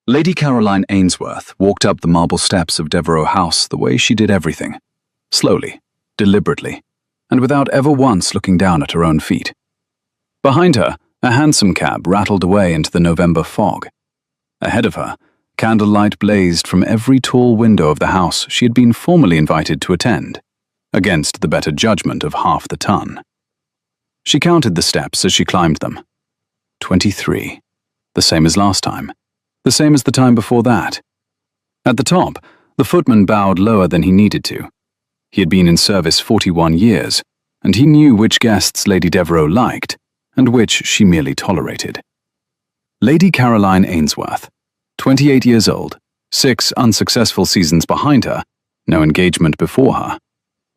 Lady Caroline Ainsworth walked up the marble steps of Devereux House the way she did everything, slowly, deliberately, and without ever once looking down at her own feet. Behind her, a hansom cab rattled away into the November fog. Ahead of her, candlelight blazed from every tall window of the house she had been formally invited to attend, against the better judgment of half the ton. She counted the steps as she climbed them. 23. The same as last time. The same as the time before that. At the top, the footman bowed lower than he needed to. He had been in service 41 years, and he knew which guests Lady Devereux liked, and which she merely tolerated. Lady Caroline Ainsworth, 28 years old, 6 unsuccessful seasons behind her, no engagement before her,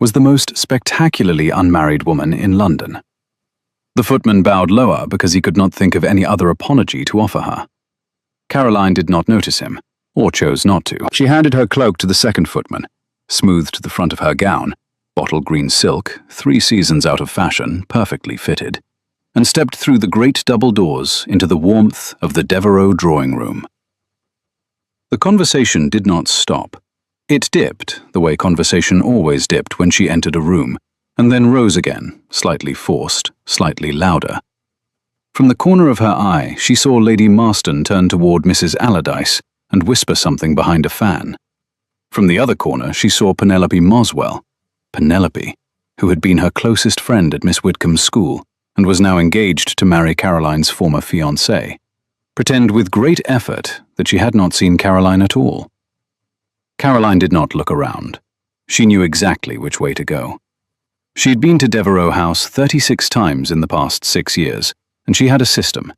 was the most spectacularly unmarried woman in London. The footman bowed lower because he could not think of any other apology to offer her. Caroline did not notice him, or chose not to. She handed her cloak to the second footman, smoothed the front of her gown, bottle green silk, 3 seasons out of fashion, perfectly fitted, and stepped through the great double doors into the warmth of the Devereux drawing room. The conversation did not stop. It dipped, the way conversation always dipped when she entered a room, and then rose again, slightly forced, slightly louder. From the corner of her eye, she saw Lady Marston turn toward Mrs. Allardyce and whisper something behind a fan. From the other corner, she saw Penelope Moswell, Penelope, who had been her closest friend at Miss Whitcomb's school and was now engaged to marry Caroline's former fiancé, pretend with great effort that she had not seen Caroline at all. Caroline did not look around. She knew exactly which way to go. She had been to Devereux House 36 times in the past 6 years, and she had a system.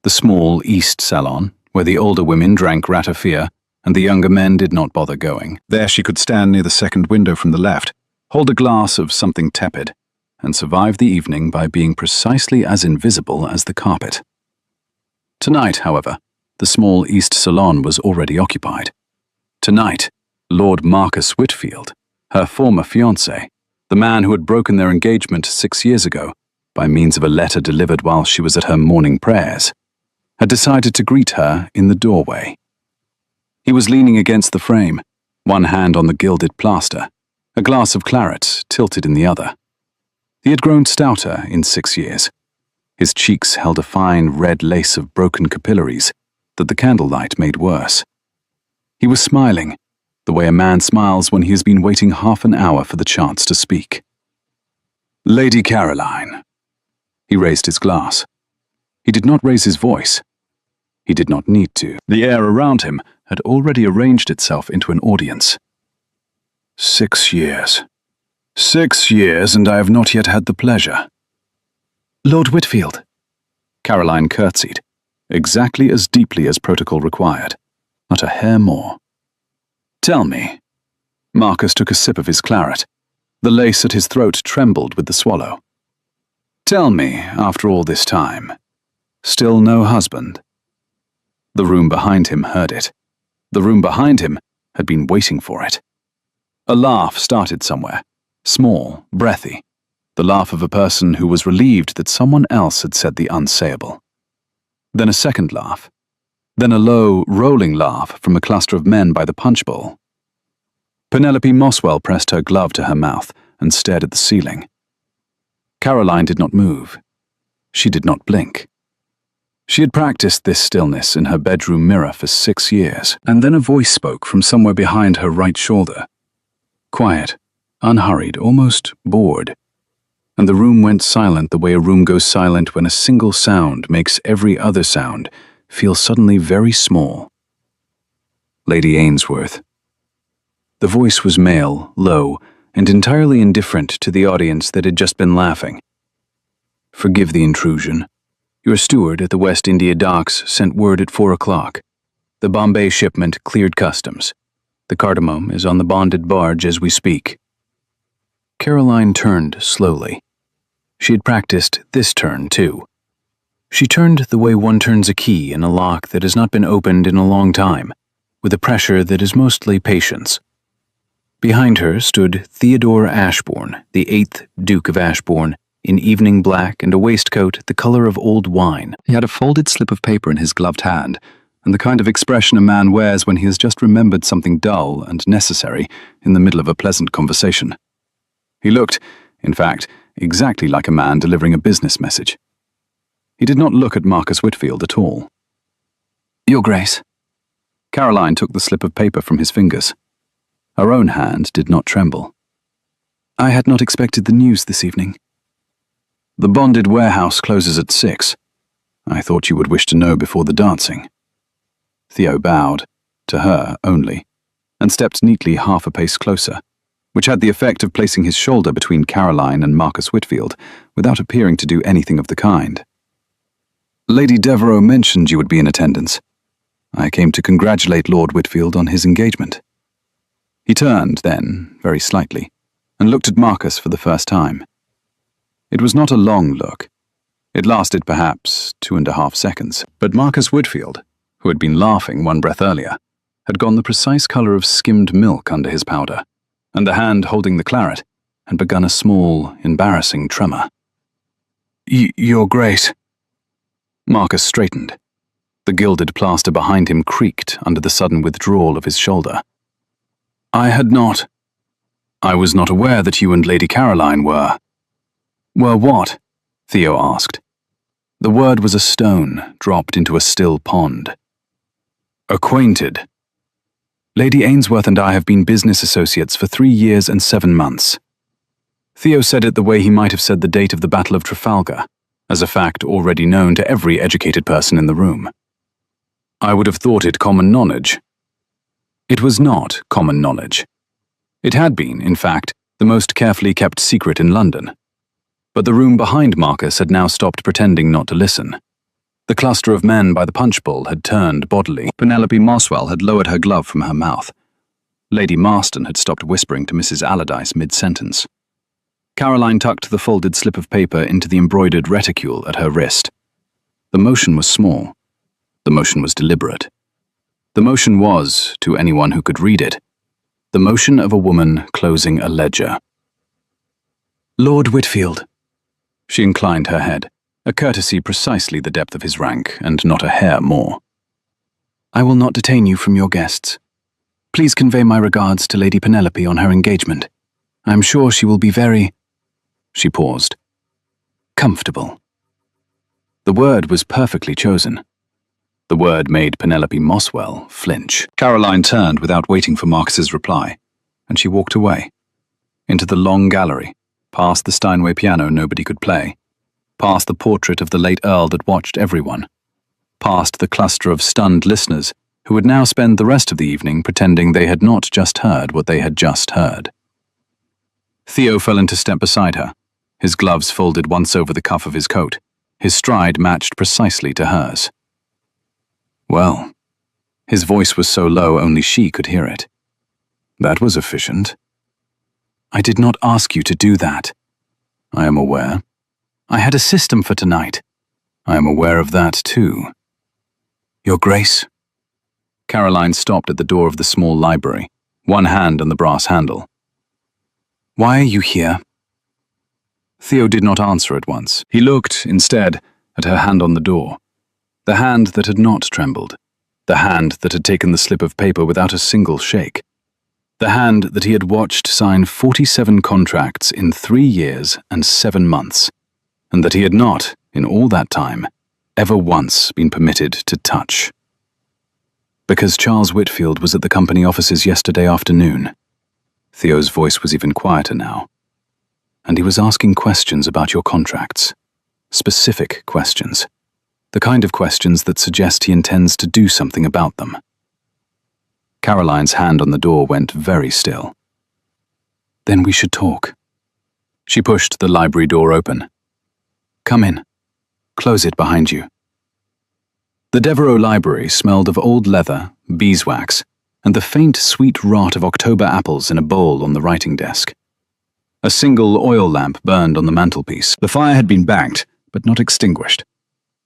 The small East Salon, where the older women drank ratafia and the younger men did not bother going. There she could stand near the second window from the left, hold a glass of something tepid, and survive the evening by being precisely as invisible as the carpet. Tonight, however, the small East Salon was already occupied. Tonight, Lord Marcus Whitfield, her former fiancé, the man who had broken their engagement 6 years ago by means of a letter delivered while she was at her morning prayers, had decided to greet her in the doorway. He was leaning against the frame, one hand on the gilded plaster, a glass of claret tilted in the other. He had grown stouter in 6 years. His cheeks held a fine red lace of broken capillaries that the candlelight made worse. He was smiling, the way a man smiles when he has been waiting half an hour for the chance to speak. "Lady Caroline." He raised his glass. He did not raise his voice. He did not need to. The air around him had already arranged itself into an audience. 6 years. 6 years, and I have not yet had the pleasure. "Lord Whitfield." Caroline curtsied, exactly as deeply as protocol required, not a hair more. "Tell me." Marcus took a sip of his claret. The lace at his throat trembled with the swallow. "Tell me, after all this time, still no husband?" The room behind him heard it. The room behind him had been waiting for it. A laugh started somewhere, small, breathy, the laugh of a person who was relieved that someone else had said the unsayable. Then a second laugh. Then a low, rolling laugh from a cluster of men by the punch bowl. Penelope Moswell pressed her glove to her mouth and stared at the ceiling. Caroline did not move. She did not blink. She had practiced this stillness in her bedroom mirror for 6 years, and then a voice spoke from somewhere behind her right shoulder. Quiet, unhurried, almost bored. And the room went silent the way a room goes silent when a single sound makes every other sound feel suddenly very small. Lady Ainsworth. The voice was male, low, and entirely indifferent to the audience that had just been laughing. "Forgive the intrusion. Your steward at the West India docks sent word at 4 o'clock. The Bombay shipment cleared customs. The cardamom is on the bonded barge as we speak." Caroline turned slowly. She had practiced this turn, too. She turned the way one turns a key in a lock that has not been opened in a long time, with a pressure that is mostly patience. Behind her stood Theodore Ashbourne, the 8th Duke of Ashbourne, in evening black and a waistcoat the color of old wine. He had a folded slip of paper in his gloved hand, and the kind of expression a man wears when he has just remembered something dull and necessary in the middle of a pleasant conversation. He looked, in fact, exactly like a man delivering a business message. He did not look at Marcus Whitfield at all. "Your Grace." Caroline took the slip of paper from his fingers. Her own hand did not tremble. "I had not expected the news this evening." "The bonded warehouse closes at 6. I thought you would wish to know before the dancing." Theo bowed, to her only, and stepped neatly half a pace closer, which had the effect of placing his shoulder between Caroline and Marcus Whitfield without appearing to do anything of the kind. "Lady Devereux mentioned you would be in attendance. I came to congratulate Lord Whitfield on his engagement." He turned then, very slightly, and looked at Marcus for the first time. It was not a long look. It lasted perhaps 2.5 seconds, but Marcus Whitfield, who had been laughing one breath earlier, had gone the precise colour of skimmed milk under his powder, and the hand holding the claret had begun a small, embarrassing tremor. Your Grace." Marcus straightened. The gilded plaster behind him creaked under the sudden withdrawal of his shoulder. "I was not aware that you and Lady Caroline were." "Were what?" Theo asked. The word was a stone dropped into a still pond. "Acquainted. Lady Ainsworth and I have been business associates for 3 years and 7 months. Theo said it the way he might have said the date of the Battle of Trafalgar, as a fact already known to every educated person in the room. I would have thought it common knowledge. It was not common knowledge. It had been, in fact, the most carefully kept secret in London. But the room behind Marcus had now stopped pretending not to listen. The cluster of men by the punch bowl had turned bodily. Penelope Moswell had lowered her glove from her mouth. Lady Marston had stopped whispering to Mrs. Allardyce mid-sentence. Caroline tucked the folded slip of paper into the embroidered reticule at her wrist. The motion was small. The motion was deliberate. The motion was, to anyone who could read it, the motion of a woman closing a ledger. "Lord Whitfield." She inclined her head, a courtesy precisely the depth of his rank, and not a hair more. "I will not detain you from your guests. Please convey my regards to Lady Penelope on her engagement. I am sure she will be very—" She paused. "Comfortable." The word was perfectly chosen. The word made Penelope Moswell flinch. Caroline turned without waiting for Marcus's reply, and she walked away. Into the long gallery, past the Steinway piano nobody could play, past the portrait of the late Earl that watched everyone, past the cluster of stunned listeners who would now spend the rest of the evening pretending they had not just heard what they had just heard. Theo fell into step beside her, his gloves folded once over the cuff of his coat, his stride matched precisely to hers. Well, his voice was so low only she could hear it. That was efficient. "I did not ask you to do that." "I am aware." "I had a system for tonight." "I am aware of that too." "Your Grace." Caroline stopped at the door of the small library, one hand on the brass handle. "Why are you here?" Theo did not answer at once. He looked, instead, at her hand on the door. The hand that had not trembled. The hand that had taken the slip of paper without a single shake. The hand that he had watched sign 47 contracts in 3 years and 7 months, and that he had not, in all that time, ever once been permitted to touch. Because Charles Whitfield was at the company offices yesterday afternoon. Theo's voice was even quieter now. And he was asking questions about your contracts. Specific questions. The kind of questions that suggest he intends to do something about them. Caroline's hand on the door went very still. "Then we should talk." She pushed the library door open. "Come in. Close it behind you." The Devereux Library smelled of old leather, beeswax, and the faint, sweet rot of October apples in a bowl on the writing desk. A single oil lamp burned on the mantelpiece. The fire had been banked, but not extinguished.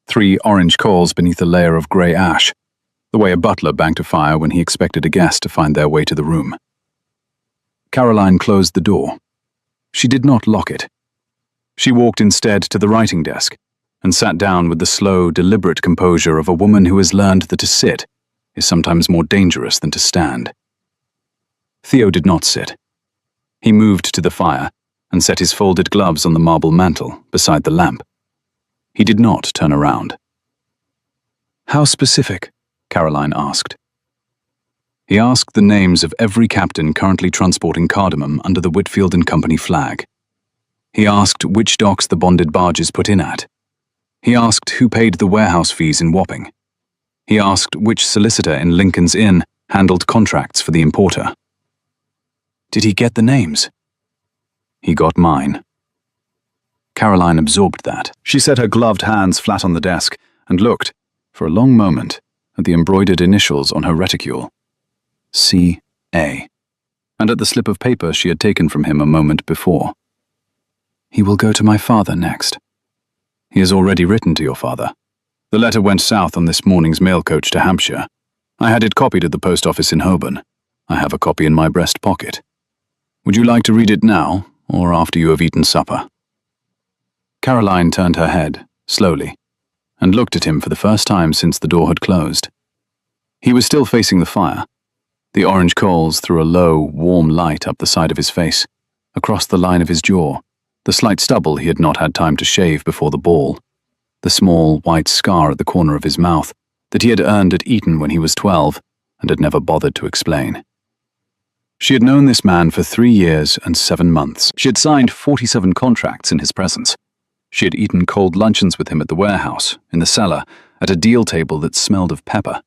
3 orange coals beneath a layer of grey ash, the way a butler banked a fire when he expected a guest to find their way to the room. Caroline closed the door. She did not lock it. She walked instead to the writing desk, and sat down with the slow, deliberate composure of a woman who has learned that to sit is sometimes more dangerous than to stand. Theo did not sit. He moved to the fire and set his folded gloves on the marble mantel beside the lamp. He did not turn around. "How specific?" Caroline asked. He asked the names of every captain currently transporting cardamom under the Whitfield and Company flag. He asked which docks the bonded barges put in at. He asked who paid the warehouse fees in Wapping. He asked which solicitor in Lincoln's Inn handled contracts for the importer. Did he get the names? He got mine. Caroline absorbed that. She set her gloved hands flat on the desk and looked, for a long moment, at the embroidered initials on her reticule. C.A. and at the slip of paper she had taken from him a moment before. He will go to my father next. He has already written to your father. The letter went south on this morning's mail coach to Hampshire. I had it copied at the post office in Holborn. I have a copy in my breast pocket. Would you like to read it now, or after you have eaten supper? Caroline turned her head, slowly, and looked at him for the first time since the door had closed. He was still facing the fire. The orange coals threw a low, warm light up the side of his face, across the line of his jaw, the slight stubble he had not had time to shave before the ball, the small, white scar at the corner of his mouth that he had earned at Eton when he was 12 and had never bothered to explain. She had known this man for 3 years and 7 months. She had signed 47 contracts in his presence. She had eaten cold luncheons with him at the warehouse, in the cellar, at a deal table that smelled of pepper.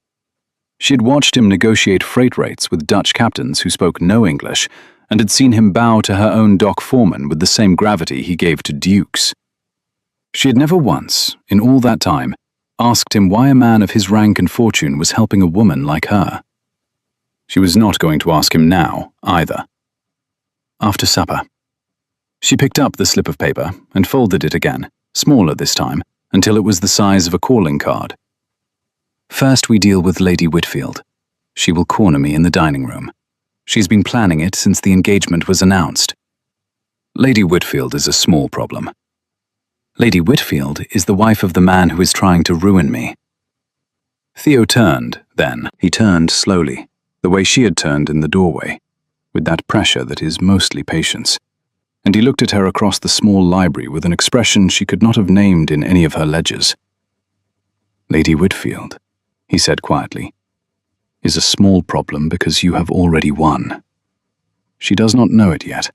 She had watched him negotiate freight rates with Dutch captains who spoke no English, and had seen him bow to her own dock foreman with the same gravity he gave to dukes. She had never once, in all that time, asked him why a man of his rank and fortune was helping a woman like her. She was not going to ask him now, either. After supper. She picked up the slip of paper and folded it again, smaller this time, until it was the size of a calling card. First we deal with Lady Whitfield. She will corner me in the dining room. She's been planning it since the engagement was announced. Lady Whitfield is a small problem. Lady Whitfield is the wife of the man who is trying to ruin me. Theo turned, then. He turned slowly, the way she had turned in the doorway, with that pressure that is mostly patience, and he looked at her across the small library with an expression she could not have named in any of her ledgers. Lady Whitfield, he said quietly, is a small problem because you have already won. She does not know it yet,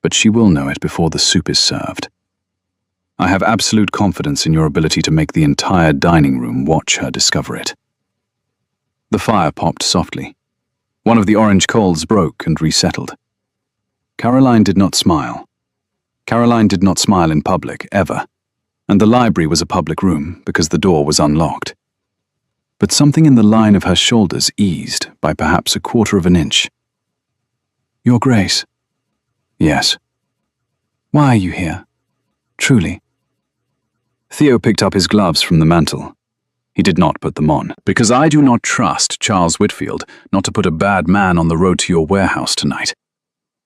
but she will know it before the soup is served. I have absolute confidence in your ability to make the entire dining room watch her discover it. The fire popped softly. One of the orange coals broke and resettled. Caroline did not smile. Caroline did not smile in public, ever, and the library was a public room because the door was unlocked. But something in the line of her shoulders eased by perhaps 1/4 of an inch. Your Grace. Yes. Why are you here? Truly. Theo picked up his gloves from the mantel. He did not put them on. Because I do not trust Charles Whitfield not to put a bad man on the road to your warehouse tonight.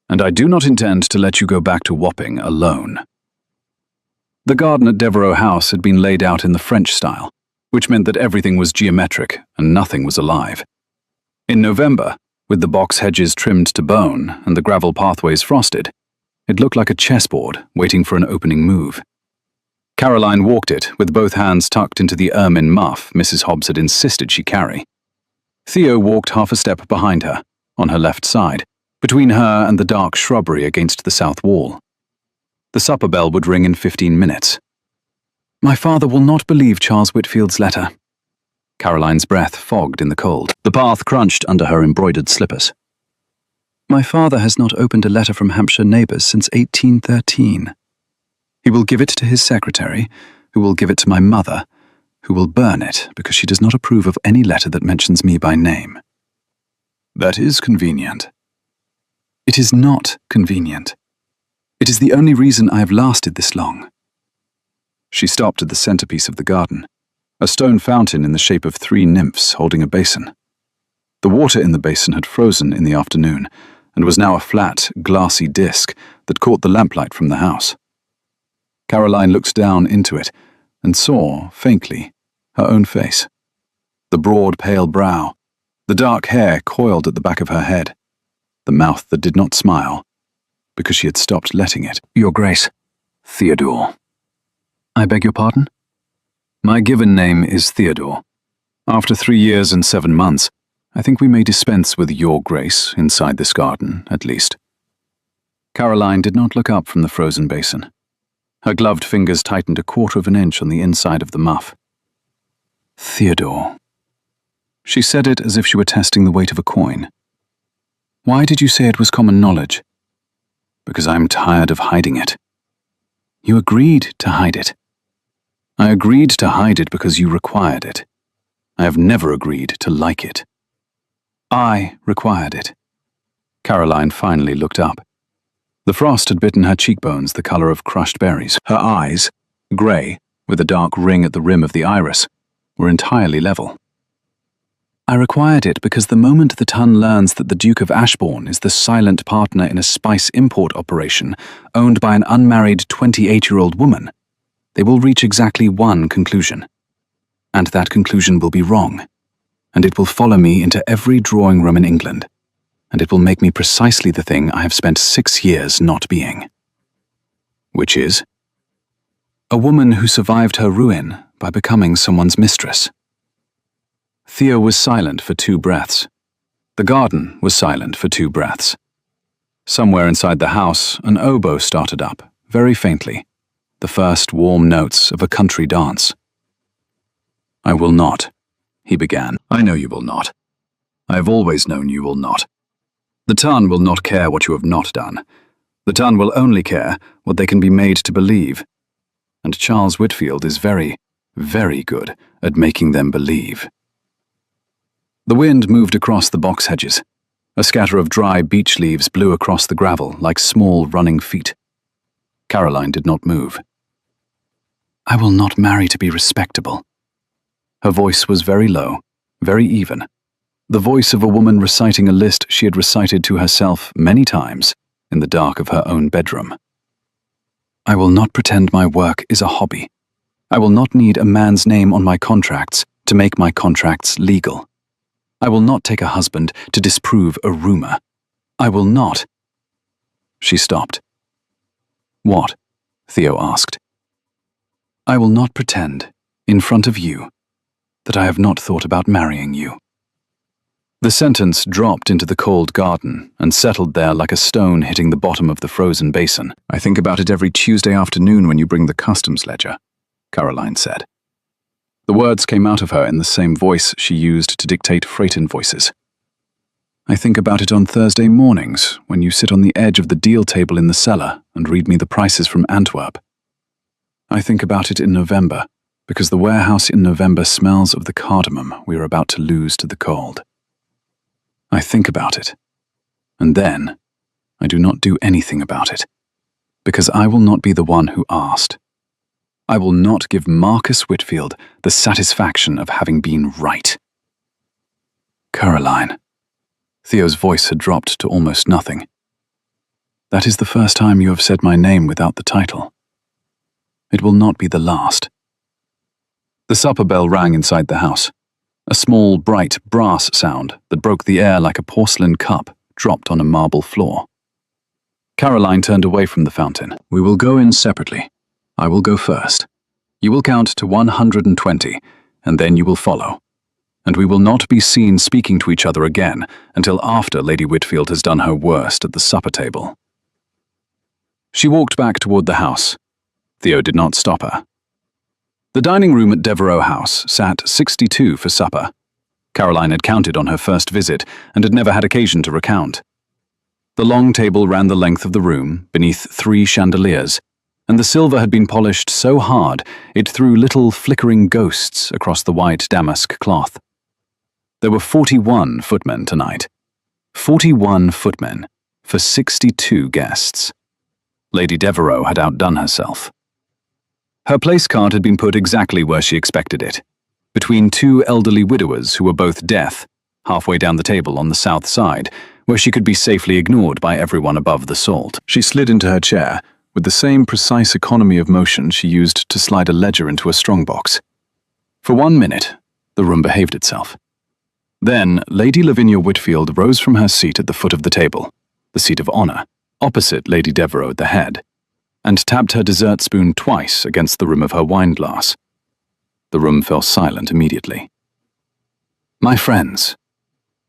And I do not intend to let you go back to Wapping alone. The garden at Devereux House had been laid out in the French style, which meant that everything was geometric and nothing was alive. In November, with the box hedges trimmed to bone and the gravel pathways frosted, it looked like a chessboard waiting for an opening move. Caroline walked it with both hands tucked into the ermine muff Mrs. Hobbs had insisted she carry. Theo walked half a step behind her, on her left side, between her and the dark shrubbery against the south wall. The supper bell would ring in 15 minutes. My father will not believe Charles Whitfield's letter. Caroline's breath fogged in the cold. The path crunched under her embroidered slippers. My father has not opened a letter from Hampshire neighbours since 1813. He will give it to his secretary, who will give it to my mother, who will burn it because she does not approve of any letter that mentions me by name. That is convenient. It is not convenient. It is the only reason I have lasted this long. She stopped at the centerpiece of the garden, a stone fountain in the shape of 3 nymphs holding a basin. The water in the basin had frozen in the afternoon and was now a flat, glassy disc that caught the lamplight from the house. Caroline looked down into it, and saw, faintly, her own face. The broad, pale brow, the dark hair coiled at the back of her head, the mouth that did not smile, because she had stopped letting it. Your Grace, Theodore. I beg your pardon? My given name is Theodore. After 3 years and 7 months, I think we may dispense with Your Grace inside this garden, at least. Caroline did not look up from the frozen basin. Her gloved fingers tightened 1/4 of an inch on the inside of the muff. Theodore. She said it as if she were testing the weight of a coin. Why did you say it was common knowledge? Because I'm tired of hiding it. You agreed to hide it. I agreed to hide it because you required it. I have never agreed to like it. I required it. Caroline finally looked up. The frost had bitten her cheekbones the color of crushed berries. Her eyes, grey, with a dark ring at the rim of the iris, were entirely level. I required it because the moment the Tun learns that the Duke of Ashbourne is the silent partner in a spice import operation owned by an unmarried 28-year-old woman, they will reach exactly one conclusion. And that conclusion will be wrong. And it will follow me into every drawing room in England. And it will make me precisely the thing I have spent 6 years not being. Which is? A woman who survived her ruin by becoming someone's mistress. Theo was silent for 2 breaths. The garden was silent for 2 breaths. Somewhere inside the house, an oboe started up, very faintly, the first warm notes of a country dance. I will not, he began. I know you will not. I have always known you will not. The Tun will not care what you have not done. The Tun will only care what they can be made to believe. And Charles Whitfield is very, very good at making them believe. The wind moved across the box hedges. A scatter of dry beech leaves blew across the gravel like small running feet. Caroline did not move. I will not marry to be respectable. Her voice was very low, very even. The voice of a woman reciting a list she had recited to herself many times in the dark of her own bedroom. I will not pretend my work is a hobby. I will not need a man's name on my contracts to make my contracts legal. I will not take a husband to disprove a rumor. I will not. She stopped. What? Theo asked. I will not pretend, in front of you, that I have not thought about marrying you. The sentence dropped into the cold garden and settled there like a stone hitting the bottom of the frozen basin. I think about it every Tuesday afternoon when you bring the customs ledger, Caroline said. The words came out of her in the same voice she used to dictate freight invoices. I think about it on Thursday mornings when you sit on the edge of the deal table in the cellar and read me the prices from Antwerp. I think about it in November because the warehouse in November smells of the cardamom we are about to lose to the cold. I think about it, and then I do not do anything about it, because I will not be the one who asked. I will not give Marcus Whitfield the satisfaction of having been right. Caroline. Theo's voice had dropped to almost nothing. That is the first time you have said my name without the title. It will not be the last. The supper bell rang inside the house. A small, bright brass sound that broke the air like a porcelain cup dropped on a marble floor. Caroline turned away from the fountain. We will go in separately. I will go first. You will count to 120, and then you will follow. And we will not be seen speaking to each other again until after Lady Whitfield has done her worst at the supper table. She walked back toward the house. Theo did not stop her. The dining room at Devereux House sat 62 for supper. Caroline had counted on her first visit and had never had occasion to recount. The long table ran the length of the room, beneath 3 chandeliers, and the silver had been polished so hard it threw little flickering ghosts across the white damask cloth. There were 41 footmen tonight. 41 footmen for 62 guests. Lady Devereux had outdone herself. Her place card had been put exactly where she expected it, between 2 elderly widowers who were both deaf, halfway down the table on the south side, where she could be safely ignored by everyone above the salt. She slid into her chair, with the same precise economy of motion she used to slide a ledger into a strongbox. For 1 minute, the room behaved itself. Then, Lady Lavinia Whitfield rose from her seat at the foot of the table, the seat of honor, opposite Lady Devereux at the head, and tapped her dessert spoon twice against the rim of her wineglass. The room fell silent immediately. "My friends,"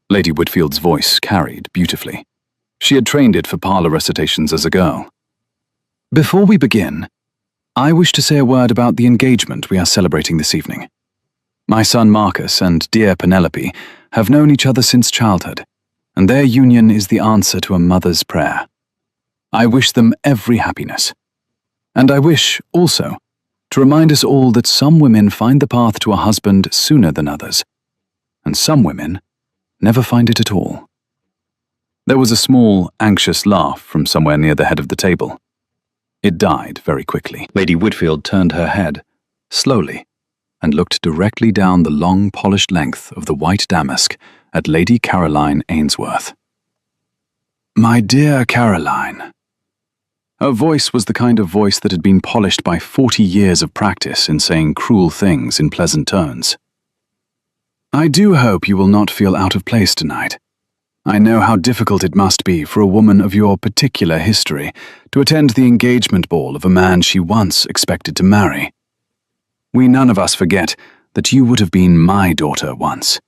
Lady Whitfield's voice carried beautifully. She had trained it for parlor recitations as a girl. "Before we begin, I wish to say a word about the engagement we are celebrating this evening. My son Marcus and dear Penelope have known each other since childhood, and their union is the answer to a mother's prayer. I wish them every happiness. And I wish, also, to remind us all that some women find the path to a husband sooner than others, and some women never find it at all." There was a small, anxious laugh from somewhere near the head of the table. It died very quickly. Lady Whitfield turned her head, slowly, and looked directly down the long, polished length of the white damask at Lady Caroline Ainsworth. "My dear Caroline." Her voice was the kind of voice that had been polished by 40 years of practice in saying cruel things in pleasant tones. "I do hope you will not feel out of place tonight. I know how difficult it must be for a woman of your particular history to attend the engagement ball of a man she once expected to marry. We none of us forget that you would have been my daughter once.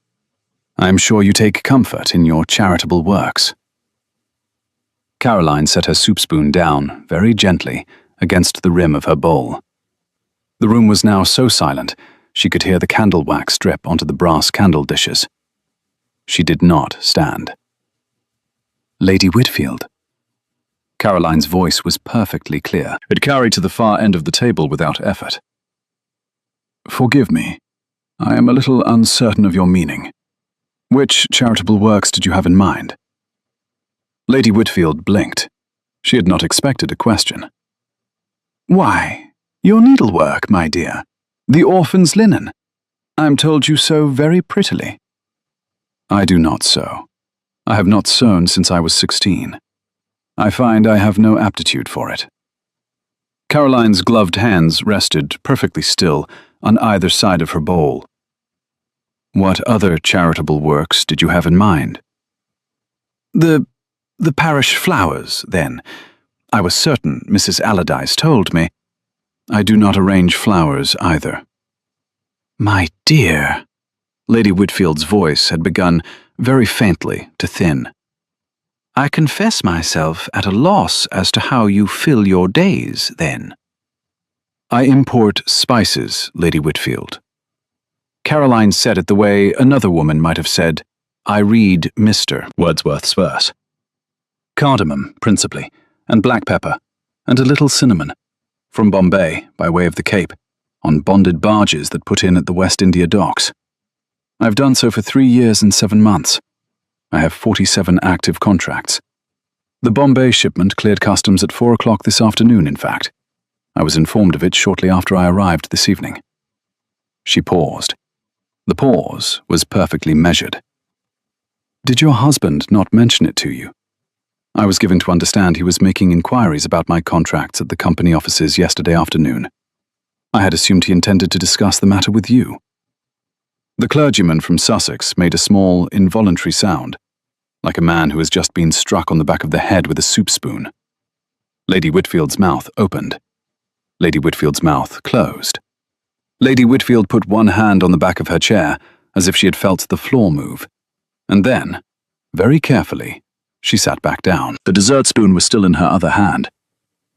I am sure you take comfort in your charitable works." Caroline set her soup spoon down, very gently, against the rim of her bowl. The room was now so silent, she could hear the candle wax drip onto the brass candle dishes. She did not stand. "Lady Whitfield." Caroline's voice was perfectly clear. It carried to the far end of the table without effort. "Forgive me. I am a little uncertain of your meaning. Which charitable works did you have in mind?" Lady Whitfield blinked. She had not expected a question. "Why, your needlework, my dear. The orphan's linen. I'm told you sew very prettily." "I do not sew. I have not sewn since I was 16. I find I have no aptitude for it." Caroline's gloved hands rested perfectly still on either side of her bowl. "What other charitable works did you have in mind?" The parish flowers, then. I was certain Mrs. Allardyce told me. I do not arrange flowers either." "My dear," Lady Whitfield's voice had begun very faintly to thin. "I confess myself at a loss as to how you fill your days, then." "I import spices, Lady Whitfield." Caroline said it the way another woman might have said, "I read Mr. Wordsworth's verse." "Cardamom, principally, and black pepper, and a little cinnamon, from Bombay, by way of the Cape, on bonded barges that put in at the West India docks. I've done so for 3 years and 7 months. I have 47 active contracts. The Bombay shipment cleared customs at 4 o'clock this afternoon, in fact. I was informed of it shortly after I arrived this evening." She paused. The pause was perfectly measured. "Did your husband not mention it to you?" "I was given to understand he was making inquiries about my contracts at the company offices yesterday afternoon. I had assumed he intended to discuss the matter with you." The clergyman from Sussex made a small, involuntary sound, like a man who has just been struck on the back of the head with a soup spoon. Lady Whitfield's mouth opened. Lady Whitfield's mouth closed. Lady Whitfield put one hand on the back of her chair, as if she had felt the floor move, and then, very carefully, she sat back down. The dessert spoon was still in her other hand.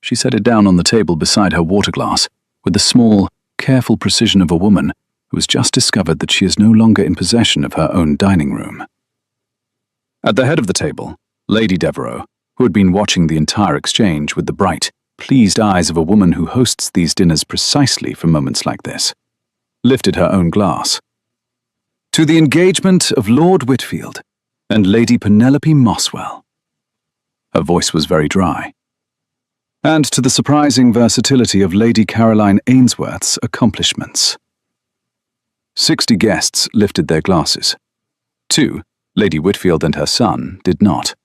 She set it down on the table beside her water glass, with the small, careful precision of a woman who has just discovered that she is no longer in possession of her own dining room. At the head of the table, Lady Devereux, who had been watching the entire exchange with the bright, pleased eyes of a woman who hosts these dinners precisely for moments like this, lifted her own glass. "To the engagement of Lord Whitfield and Lady Penelope Moswell." Her voice was very dry. "And to the surprising versatility of Lady Caroline Ainsworth's accomplishments." 60 guests lifted their glasses. 2, Lady Whitfield and her son, did not.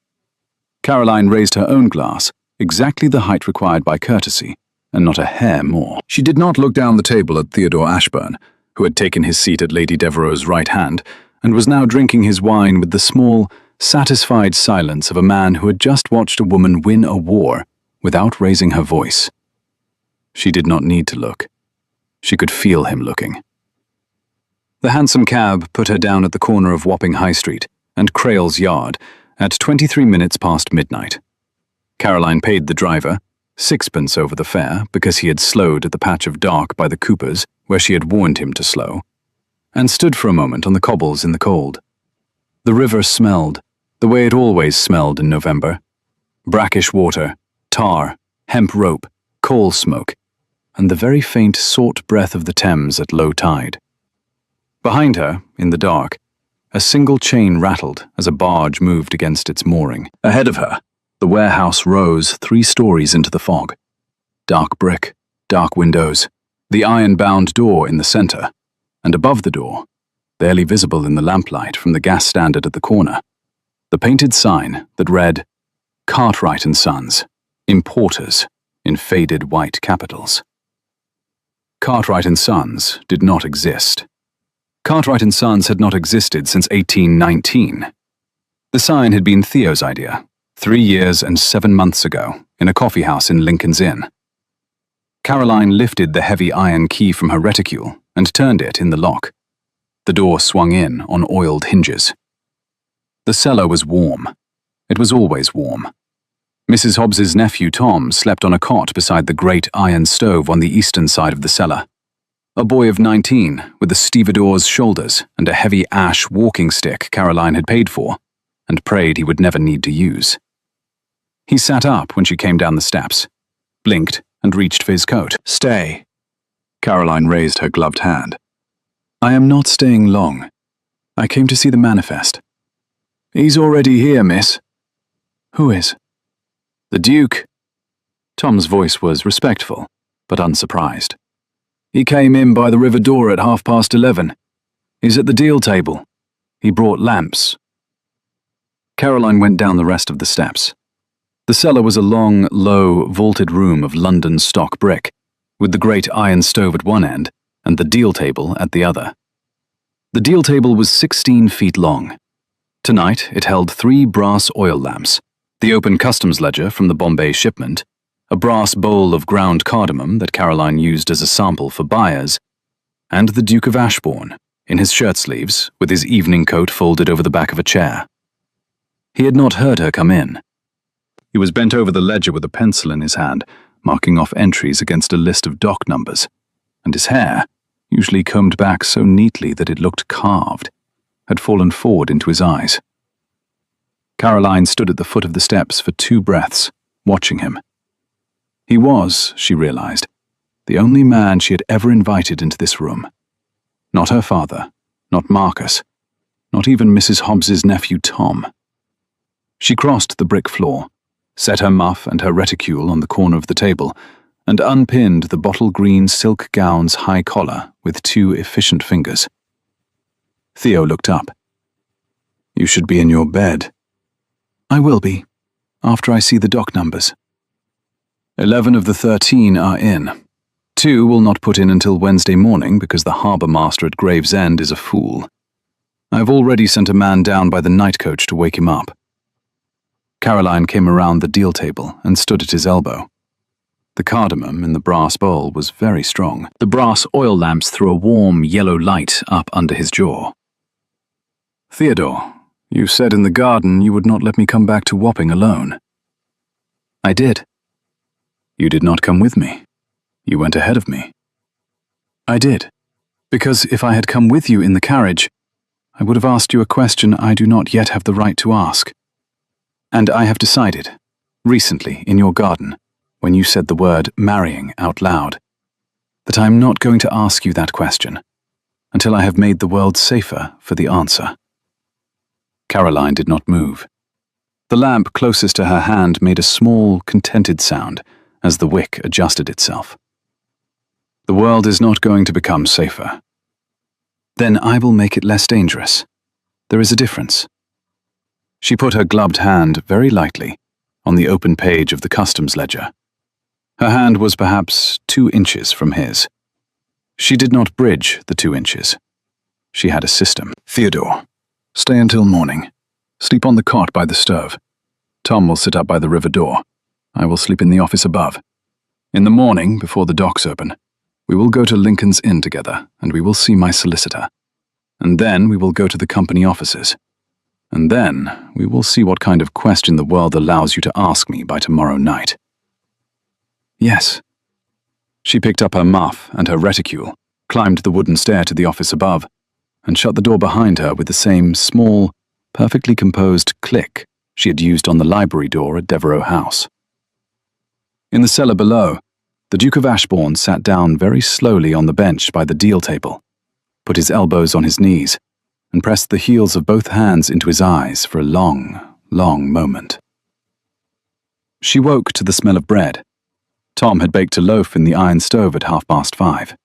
Caroline raised her own glass, exactly the height required by courtesy, and not a hair more. She did not look down the table at Theodore Ashburn, who had taken his seat at Lady Devereux's right hand, and was now drinking his wine with the small, satisfied silence of a man who had just watched a woman win a war without raising her voice. She did not need to look. She could feel him looking. The hansom cab put her down at the corner of Wapping High Street and Crayle's Yard at 23 minutes past midnight. Caroline paid the driver, 6pence over the fare because he had slowed at the patch of dark by the Coopers where she had warned him to slow, and stood for a moment on the cobbles in the cold. The river smelled, the way it always smelled in November. Brackish water, tar, hemp rope, coal smoke, and the very faint salt breath of the Thames at low tide. Behind her, in the dark, a single chain rattled as a barge moved against its mooring. Ahead of her, the warehouse rose 3 stories into the fog. Dark brick, dark windows, the iron-bound door in the center, and above the door, barely visible in the lamplight from the gas standard at the corner, the painted sign that read, Cartwright & Sons, Importers, in faded white capitals. Cartwright & Sons did not exist. Cartwright & Sons had not existed since 1819. The sign had been Theo's idea, 3 years and 7 months ago, in a coffeehouse in Lincoln's Inn. Caroline lifted the heavy iron key from her reticule and turned it in the lock. The door swung in on oiled hinges. The cellar was warm. It was always warm. Mrs. Hobbs's nephew Tom slept on a cot beside the great iron stove on the eastern side of the cellar. A boy of 19, with a stevedore's shoulders and a heavy ash walking stick Caroline had paid for, and prayed he would never need to use. He sat up when she came down the steps, blinked, and reached for his coat. "Stay." Caroline raised her gloved hand. "I am not staying long. I came to see the manifest." "He's already here, miss." "Who is?" "The Duke." Tom's voice was respectful, but unsurprised. "He came in by the river door at 11:30. He's at the deal table. He brought lamps." Caroline went down the rest of the steps. The cellar was a long, low, vaulted room of London stock brick, with the great iron stove at one end and the deal table at the other. The deal table was 16 feet long. Tonight it held 3 brass oil lamps, the open customs ledger from the Bombay shipment, a brass bowl of ground cardamom that Caroline used as a sample for buyers, and the Duke of Ashbourne, in his shirt sleeves, with his evening coat folded over the back of a chair. He had not heard her come in. He was bent over the ledger with a pencil in his hand, marking off entries against a list of dock numbers, and his hair, usually combed back so neatly that it looked carved, had fallen forward into his eyes. Caroline stood at the foot of the steps for 2 breaths, watching him. He was, she realized, the only man she had ever invited into this room. Not her father, not Marcus, not even Mrs. Hobbs's nephew Tom. She crossed the brick floor, set her muff and her reticule on the corner of the table, and unpinned the bottle-green silk gown's high collar with 2 efficient fingers. Theo looked up. "You should be in your bed." "I will be, after I see the dock numbers." 11 of the 13 are in. 2 will not put in until Wednesday morning because the harbour master at Gravesend is a fool. I have already sent a man down by the night coach to wake him up. Caroline came around the deal table and stood at his elbow. The cardamom in the brass bowl was very strong. The brass oil lamps threw a warm yellow light up under his jaw. "Theodore, you said in the garden you would not let me come back to Wapping alone." "I did." "You did not come with me. You went ahead of me." "I did, because if I had come with you in the carriage, I would have asked you a question I do not yet have the right to ask. And I have decided, recently in your garden, when you said the word marrying out loud, that I am not going to ask you that question until I have made the world safer for the answer." Caroline did not move. The lamp closest to her hand made a small, contented sound as the wick adjusted itself. "The world is not going to become safer." "Then I will make it less dangerous. There is a difference." She put her gloved hand very lightly on the open page of the customs ledger. Her hand was perhaps 2 inches from his. She did not bridge the 2 inches. She had a system. Theodore, stay until morning. Sleep on the cot by the stove. Tom will sit up by the river door. I will sleep in the office above. In the morning, before the docks open, we will go to Lincoln's Inn together, and we will see my solicitor. And then we will go to the company offices. And then we will see what kind of question the world allows you to ask me by tomorrow night. Yes. She picked up her muff and her reticule, climbed the wooden stair to the office above, and shut the door behind her with the same small, perfectly composed click she had used on the library door at Devereux House. In the cellar below, the Duke of Ashbourne sat down very slowly on the bench by the deal table, put his elbows on his knees, and pressed the heels of both hands into his eyes for a long, long moment. She woke to the smell of bread. Tom had baked a loaf in the iron stove at 5:30.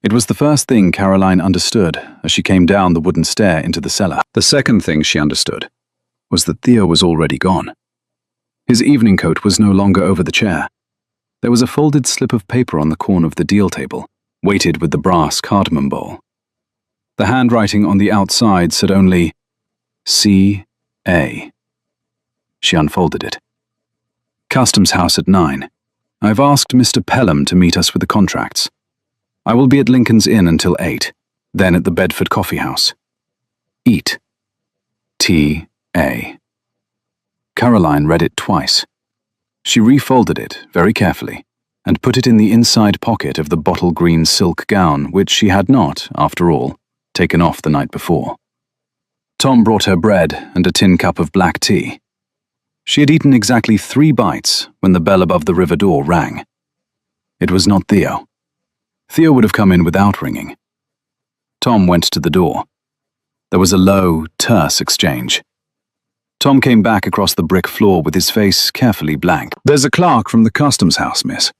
It was the first thing Caroline understood as she came down the wooden stair into the cellar. The second thing she understood was that Theo was already gone. His evening coat was no longer over the chair. There was a folded slip of paper on the corner of the deal table, weighted with the brass cardamom bowl. The handwriting on the outside said only, C.A. She unfolded it. Customs House at 9. I've asked Mr. Pelham to meet us with the contracts. I will be at Lincoln's Inn until 8, then at the Bedford Coffee House. Eat. T.A. Caroline read it twice. She refolded it very carefully and put it in the inside pocket of the bottle green silk gown which she had not, after all, taken off the night before. Tom brought her bread and a tin cup of black tea. She had eaten exactly 3 bites when the bell above the river door rang. It was not Theo. Theo would have come in without ringing. Tom went to the door. There was a low, terse exchange. Tom came back across the brick floor with his face carefully blank. There's a clerk from the Customs House, miss.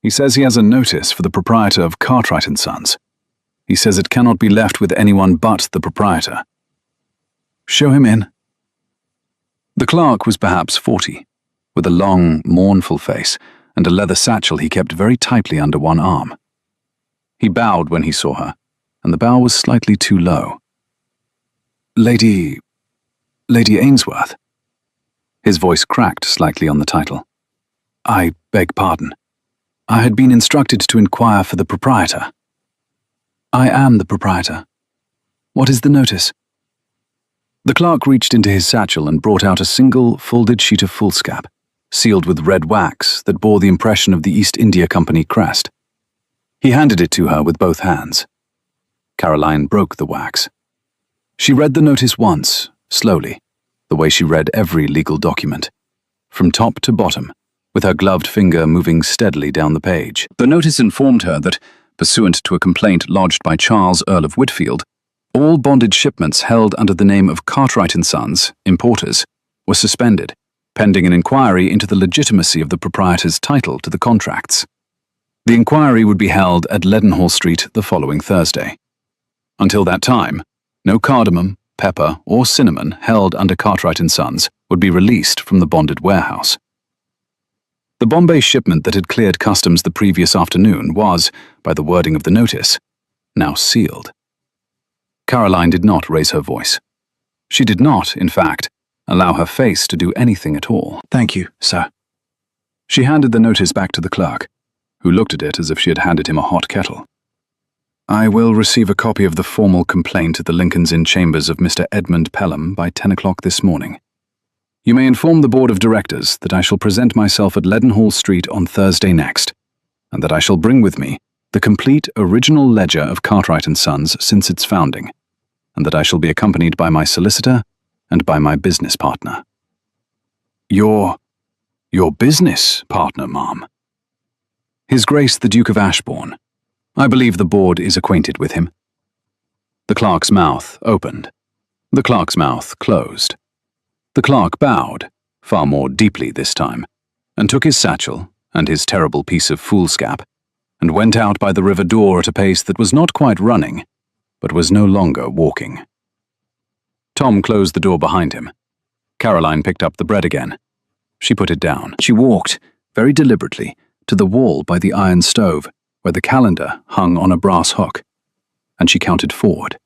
He says he has a notice for the proprietor of Cartwright & Sons. He says it cannot be left with anyone but the proprietor. Show him in. The clerk was perhaps 40, with a long, mournful face and a leather satchel he kept very tightly under one arm. He bowed when he saw her, and the bow was slightly too low. Lady Ainsworth. His voice cracked slightly on the title. I beg pardon. I had been instructed to inquire for the proprietor. I am the proprietor. What is the notice? The clerk reached into his satchel and brought out a single, folded sheet of foolscap, sealed with red wax that bore the impression of the East India Company crest. He handed it to her with both hands. Caroline broke the wax. She read the notice once, slowly, the way she read every legal document, from top to bottom, with her gloved finger moving steadily down the page. The notice informed her that, pursuant to a complaint lodged by Charles, Earl of Whitfield, all bonded shipments held under the name of Cartwright & Sons, importers, were suspended, pending an inquiry into the legitimacy of the proprietor's title to the contracts. The inquiry would be held at Leadenhall Street the following Thursday. Until that time, no cardamom, pepper, or cinnamon held under Cartwright & Sons would be released from the bonded warehouse. The Bombay shipment that had cleared customs the previous afternoon was, by the wording of the notice, now sealed. Caroline did not raise her voice. She did not, in fact, allow her face to do anything at all. Thank you, sir. She handed the notice back to the clerk, who looked at it as if she had handed him a hot kettle. I will receive a copy of the formal complaint at the Lincoln's Inn chambers of Mr. Edmund Pelham by 10 o'clock this morning. You may inform the board of directors that I shall present myself at Leadenhall Street on Thursday next, and that I shall bring with me the complete original ledger of Cartwright & Sons since its founding, and that I shall be accompanied by my solicitor and by my business partner. Your business partner, ma'am? His Grace the Duke of Ashbourne. I believe the board is acquainted with him. The clerk's mouth opened. The clerk's mouth closed. The clerk bowed, far more deeply this time, and took his satchel and his terrible piece of foolscap, and went out by the river door at a pace that was not quite running, but was no longer walking. Tom closed the door behind him. Caroline picked up the bread again. She put it down. She walked, very deliberately, to the wall by the iron stove, where the calendar hung on a brass hook, and she counted forward.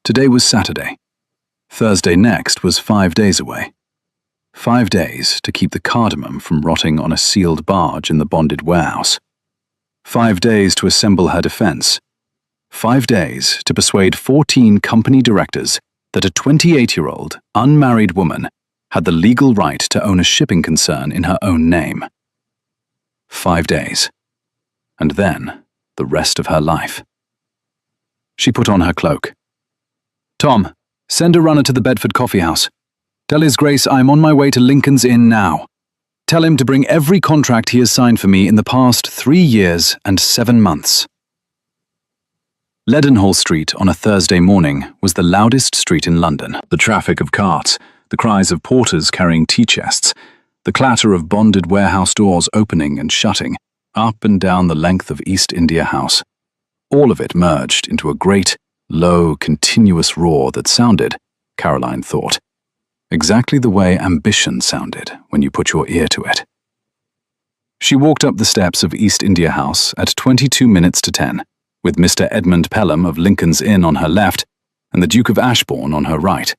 Today was Saturday. Thursday next was 5 days away. 5 days to keep the cardamom from rotting on a sealed barge in the bonded warehouse. 5 days to assemble her defense. 5 days to persuade 14 company directors that a 28-year-old, unmarried woman had the legal right to own a shipping concern in her own name. 5 days. And then the rest of her life. She put on her cloak. "Tom, send a runner to the Bedford Coffee House. Tell His Grace I'm on my way to Lincoln's Inn now. Tell him to bring every contract he has signed for me in the past 3 years and 7 months." Leadenhall Street on a Thursday morning was the loudest street in London. The traffic of carts, the cries of porters carrying tea chests, the clatter of bonded warehouse doors opening and shutting, up and down the length of East India House. All of it merged into a great, low, continuous roar that sounded, Caroline thought, exactly the way ambition sounded when you put your ear to it. She walked up the steps of East India House at 22 minutes to 10, with Mr. Edmund Pelham of Lincoln's Inn on her left and the Duke of Ashbourne on her right.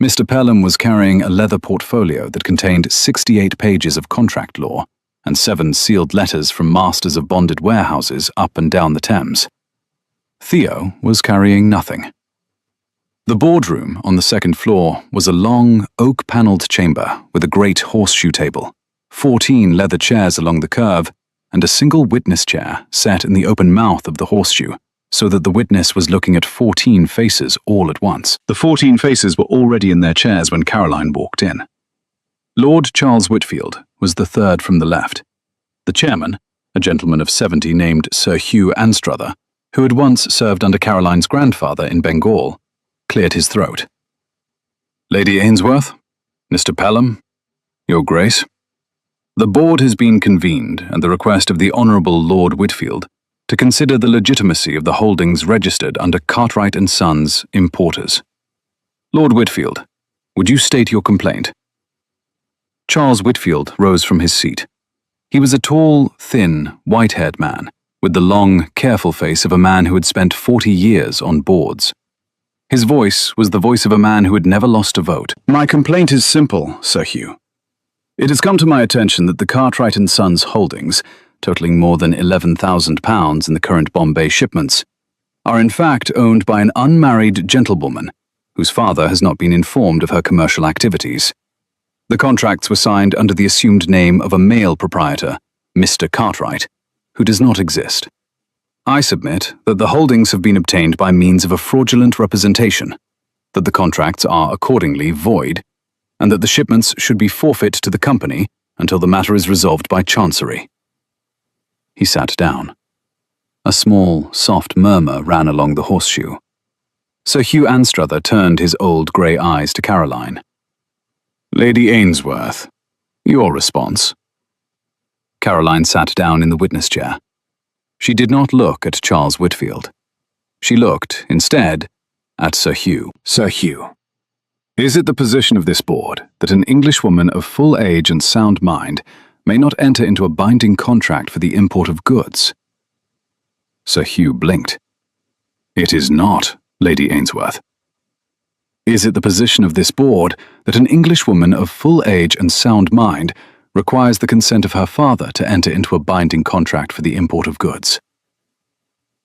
Mr. Pelham was carrying a leather portfolio that contained 68 pages of contract law and 7 sealed letters from masters of bonded warehouses up and down the Thames. Theo was carrying nothing. The boardroom on the second floor was a long, oak-panelled chamber with a great horseshoe table, 14 leather chairs along the curve, and a single witness chair set in the open mouth of the horseshoe, so that the witness was looking at 14 faces all at once. The 14 faces were already in their chairs when Caroline walked in. Lord Charles Whitfield was the third from the left. The chairman, a gentleman of 70 named Sir Hugh Anstruther, who had once served under Caroline's grandfather in Bengal, cleared his throat. "Lady Ainsworth, Mr. Pelham, Your Grace, the board has been convened at the request of the Honourable Lord Whitfield to consider the legitimacy of the holdings registered under Cartwright & Sons, Importers. Lord Whitfield, would you state your complaint?" Charles Whitfield rose from his seat. He was a tall, thin, white-haired man, with the long, careful face of a man who had spent 40 years on boards. His voice was the voice of a man who had never lost a vote. "My complaint is simple, Sir Hugh. It has come to my attention that the Cartwright & Sons holdings, totaling more than £11,000 in the current Bombay shipments, are in fact owned by an unmarried gentlewoman whose father has not been informed of her commercial activities. The contracts were signed under the assumed name of a male proprietor, Mr. Cartwright, who does not exist. I submit that the holdings have been obtained by means of a fraudulent representation, that the contracts are accordingly void, and that the shipments should be forfeit to the company until the matter is resolved by Chancery." He sat down. A small, soft murmur ran along the horseshoe. Sir Hugh Anstruther turned his old grey eyes to Caroline. "Lady Ainsworth, your response?" Caroline sat down in the witness chair. She did not look at Charles Whitfield. She looked, instead, at Sir Hugh. "Sir Hugh, is it the position of this board that an Englishwoman of full age and sound mind may not enter into a binding contract for the import of goods?" Sir Hugh blinked. "It is not, Lady Ainsworth." "Is it the position of this board that an Englishwoman of full age and sound mind requires the consent of her father to enter into a binding contract for the import of goods?"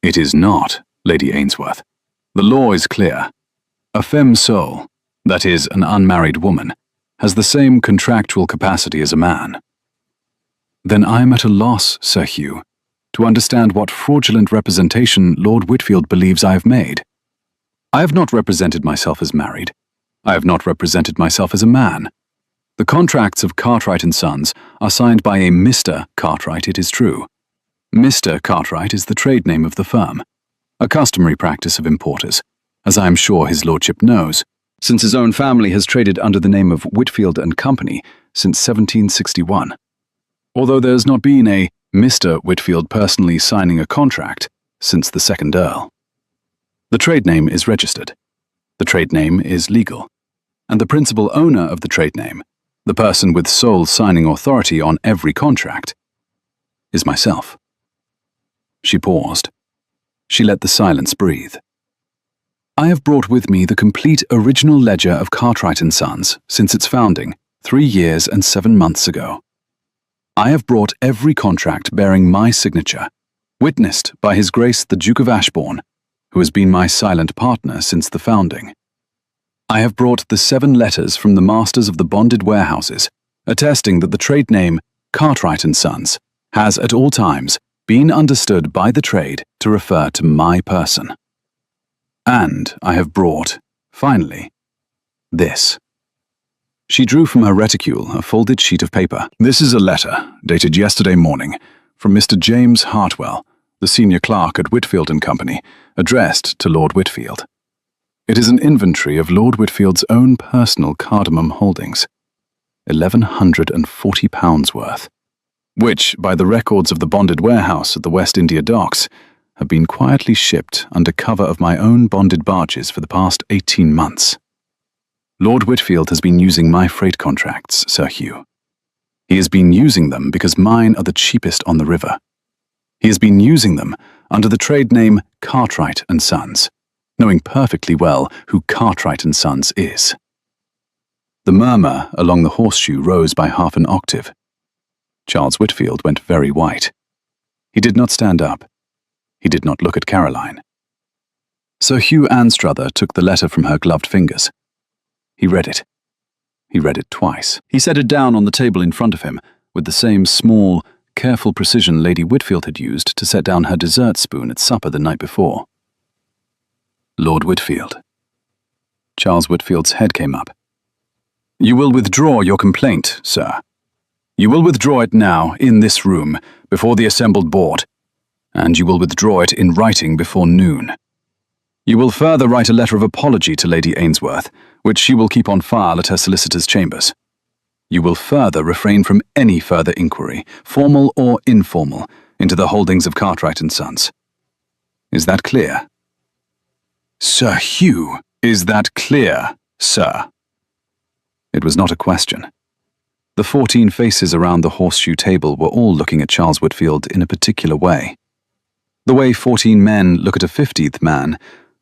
"It is not, Lady Ainsworth. The law is clear. A femme sole, that is, an unmarried woman, has the same contractual capacity as a man." "Then I am at a loss, Sir Hugh, to understand what fraudulent representation Lord Whitfield believes I have made. I have not represented myself as married. I have not represented myself as a man. The contracts of Cartwright & Sons are signed by a Mr. Cartwright, it is true. Mr. Cartwright is the trade name of the firm, a customary practice of importers, as I am sure his lordship knows, since his own family has traded under the name of Whitfield & Company since 1761. Although there has not been a Mr. Whitfield personally signing a contract since the second Earl. The trade name is registered. The trade name is legal. And the principal owner of the trade name, the person with sole signing authority on every contract, is myself. She paused. She let the silence breathe. I have brought with me the complete original ledger of Cartwright & Sons since its founding 3 years and 7 months ago. I have brought every contract bearing my signature, witnessed by His Grace the Duke of Ashbourne, who has been my silent partner since the founding. I have brought the 7 letters from the masters of the bonded warehouses, attesting that the trade name Cartwright & Sons has at all times been understood by the trade to refer to my person. And I have brought, finally, this. She drew from her reticule a folded sheet of paper. This is a letter, dated yesterday morning, from Mr. James Hartwell, the senior clerk at Whitfield & Company, addressed to Lord Whitfield. It is an inventory of Lord Whitfield's own personal cardamom holdings, £1,140 worth, which, by the records of the bonded warehouse at the West India Docks, have been quietly shipped under cover of my own bonded barges for the past 18 months. Lord Whitfield has been using my freight contracts, Sir Hugh. He has been using them because mine are the cheapest on the river. He has been using them under the trade name Cartwright & Sons, knowing perfectly well who Cartwright & Sons is. The murmur along the horseshoe rose by half an octave. Charles Whitfield went very white. He did not stand up. He did not look at Caroline. Sir Hugh Anstruther took the letter from her gloved fingers. He read it. He read it twice. He set it down on the table in front of him, with the same small, careful precision Lady Whitfield had used to set down her dessert spoon at supper the night before. Lord Whitfield. Charles Whitfield's head came up. You will withdraw your complaint, sir. You will withdraw it now, in this room, before the assembled board, and you will withdraw it in writing before noon. You will further write a letter of apology to Lady Ainsworth, which she will keep on file at her solicitor's chambers. You will further refrain from any further inquiry, formal or informal, into the holdings of Cartwright & Sons. Is that clear? Sir Hugh, is that clear, sir? It was not a question. The 14 faces around the horseshoe table were all looking at Charles Whitfield in a particular way. The way 14 men look at a 15th man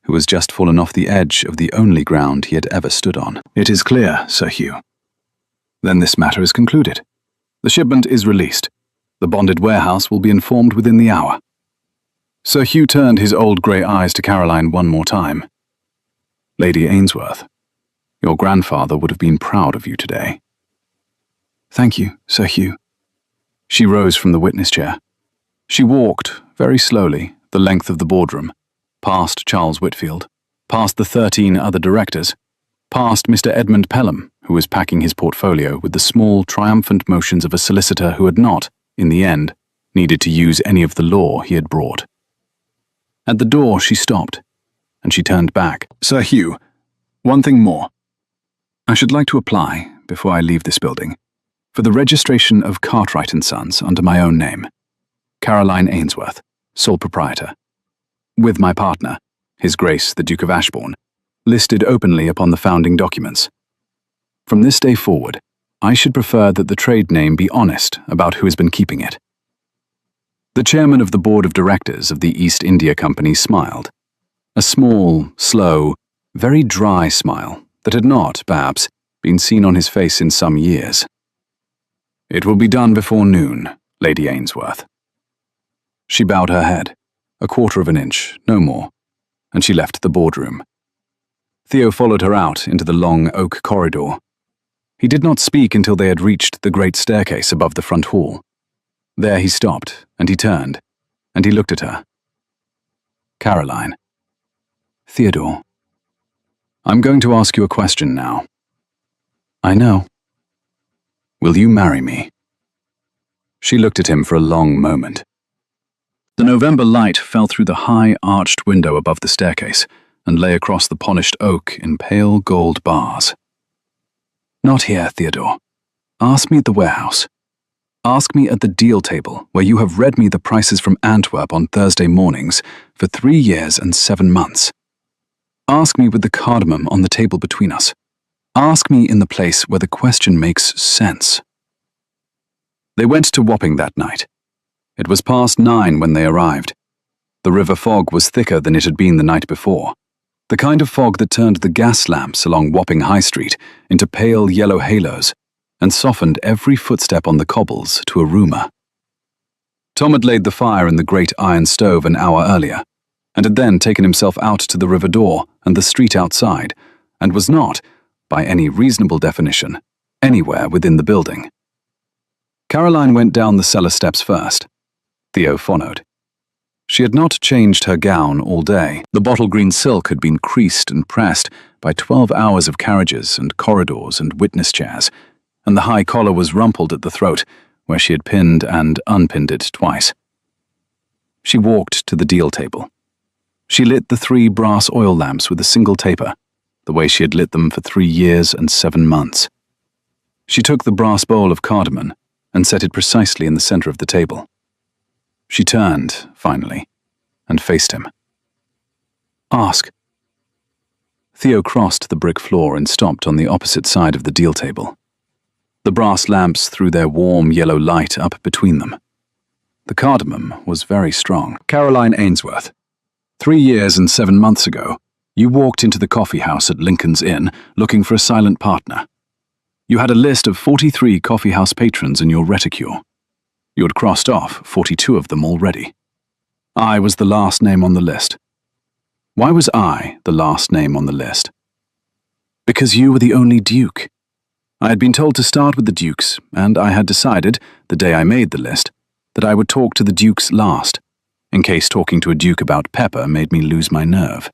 who has just fallen off the edge of the only ground he had ever stood on. It is clear, Sir Hugh. Then this matter is concluded. The shipment is released. The bonded warehouse will be informed within the hour. Sir Hugh turned his old grey eyes to Caroline one more time. Lady Ainsworth, your grandfather would have been proud of you today. Thank you, Sir Hugh. She rose from the witness chair. She walked, very slowly, the length of the boardroom, past Charles Whitfield, past the 13 other directors, past Mr. Edmund Pelham, who was packing his portfolio with the small, triumphant motions of a solicitor who had not, in the end, needed to use any of the law he had brought. At the door she stopped, and she turned back. Sir Hugh, one thing more. I should like to apply, before I leave this building, for the registration of Cartwright & Sons under my own name, Caroline Ainsworth, sole proprietor, with my partner, His Grace the Duke of Ashbourne, listed openly upon the founding documents. From this day forward, I should prefer that the trade name be honest about who has been keeping it. The chairman of the board of directors of the East India Company smiled, a small, slow, very dry smile that had not, perhaps, been seen on his face in some years. It will be done before noon, Lady Ainsworth. She bowed her head, a quarter of an inch, no more, and she left the boardroom. Theo followed her out into the long oak corridor. He did not speak until they had reached the great staircase above the front hall. There he stopped, and he turned, and he looked at her. Caroline. Theodore. I'm going to ask you a question now. I know. Will you marry me? She looked at him for a long moment. The November light fell through the high, arched window above the staircase and lay across the polished oak in pale gold bars. Not here, Theodore. Ask me at the warehouse. Ask me at the deal table, where you have read me the prices from Antwerp on Thursday mornings for 3 years and 7 months. Ask me with the cardamom on the table between us. Ask me in the place where the question makes sense. They went to Wapping that night. It was past 9 when they arrived. The river fog was thicker than it had been the night before, the kind of fog that turned the gas lamps along Wapping High Street into pale yellow halos and softened every footstep on the cobbles to a rumour. Tom had laid the fire in the great iron stove an hour earlier, and had then taken himself out to the river door and the street outside, and was not, by any reasonable definition, anywhere within the building. Caroline went down the cellar steps first. Theo followed. She had not changed her gown all day. The bottle green silk had been creased and pressed by 12 hours of carriages and corridors and witness chairs, and the high collar was rumpled at the throat, where she had pinned and unpinned it twice. She walked to the deal table. She lit the 3 brass oil lamps with a single taper, the way she had lit them for 3 years and 7 months. She took the brass bowl of cardamom and set it precisely in the center of the table. She turned, finally, and faced him. Ask. Theo crossed the brick floor and stopped on the opposite side of the deal table. The brass lamps threw their warm yellow light up between them. The cardamom was very strong. Caroline Ainsworth, 3 years and 7 months ago, you walked into the coffee house at Lincoln's Inn looking for a silent partner. You had a list of 43 coffee house patrons in your reticule. You had crossed off 42 of them already. I was the last name on the list. Why was I the last name on the list? Because you were the only Duke. I had been told to start with the Dukes, and I had decided, the day I made the list, that I would talk to the Dukes last, in case talking to a Duke about Pepper made me lose my nerve.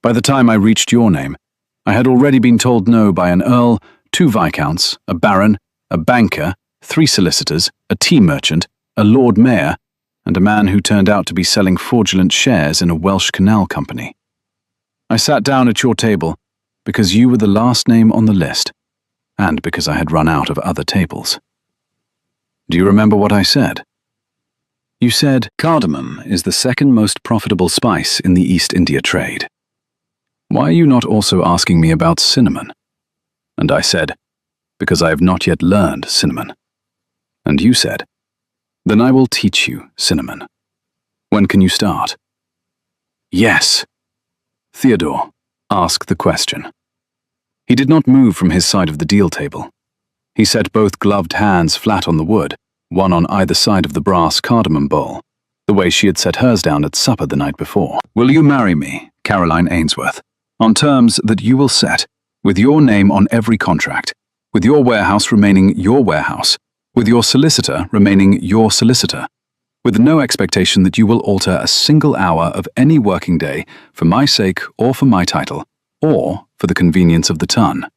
By the time I reached your name, I had already been told no by an Earl, 2 Viscounts, a Baron, a banker, 3 solicitors, a tea merchant, a Lord Mayor, and a man who turned out to be selling fraudulent shares in a Welsh canal company. I sat down at your table because you were the last name on the list, and because I had run out of other tables. Do you remember what I said? You said, cardamom is the second most profitable spice in the East India trade. Why are you not also asking me about cinnamon? And I said, because I have not yet learned cinnamon. And you said, then I will teach you cinnamon. When can you start? Yes. Theodore, ask the question. He did not move from his side of the deal table. He set both gloved hands flat on the wood, one on either side of the brass cardamom bowl, the way she had set hers down at supper the night before. Will you marry me, Caroline Ainsworth, on terms that you will set, with your name on every contract, with your warehouse remaining your warehouse, with your solicitor remaining your solicitor, with no expectation that you will alter a single hour of any working day for my sake or for my title, or for the convenience of the ton,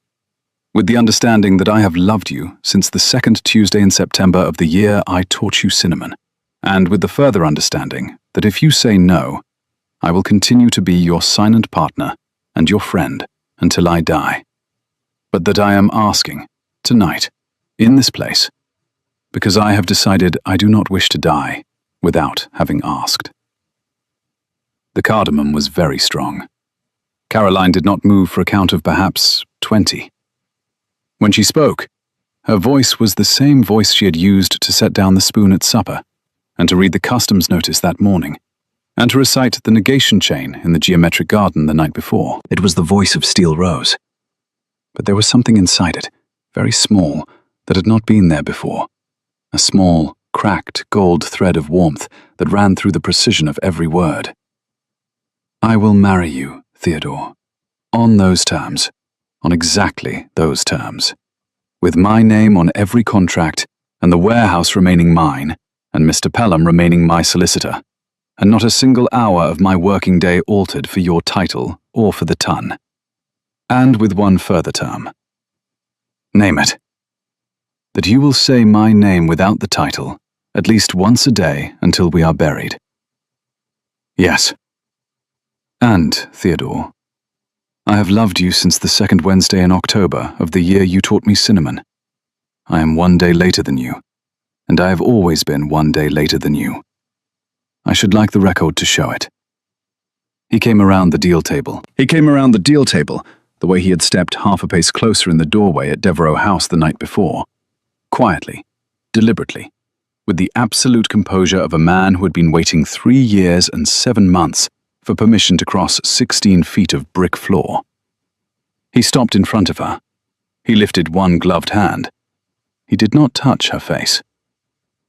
with the understanding that I have loved you since the 2nd Tuesday in September of the year I taught you cinnamon, and with the further understanding that if you say no, I will continue to be your silent partner and your friend until I die, but that I am asking, tonight, in this place, because I have decided I do not wish to die without having asked. The cardamom was very strong. Caroline did not move for a count of perhaps 20. When she spoke, her voice was the same voice she had used to set down the spoon at supper, and to read the customs notice that morning, and to recite the negation chain in the geometric garden the night before. It was the voice of Steel Rose. But there was something inside it, very small, that had not been there before. A small, cracked gold thread of warmth that ran through the precision of every word. I will marry you, Theodore, on those terms, on exactly those terms, with my name on every contract, and the warehouse remaining mine, and Mr. Pelham remaining my solicitor, and not a single hour of my working day altered for your title or for the ton. And with one further term. Name it. That you will say my name without the title at least once a day until we are buried. Yes. And, Theodore, I have loved you since the 2nd Wednesday in October of the year you taught me cinnamon. I am 1 day later than you, and I have always been 1 day later than you. I should like the record to show it. He came around the deal table. the way he had stepped half a pace closer in the doorway at Devereux House the night before. Quietly, deliberately, with the absolute composure of a man who had been waiting 3 years and 7 months for permission to cross 16 feet of brick floor. He stopped in front of her. He lifted one gloved hand. He did not touch her face.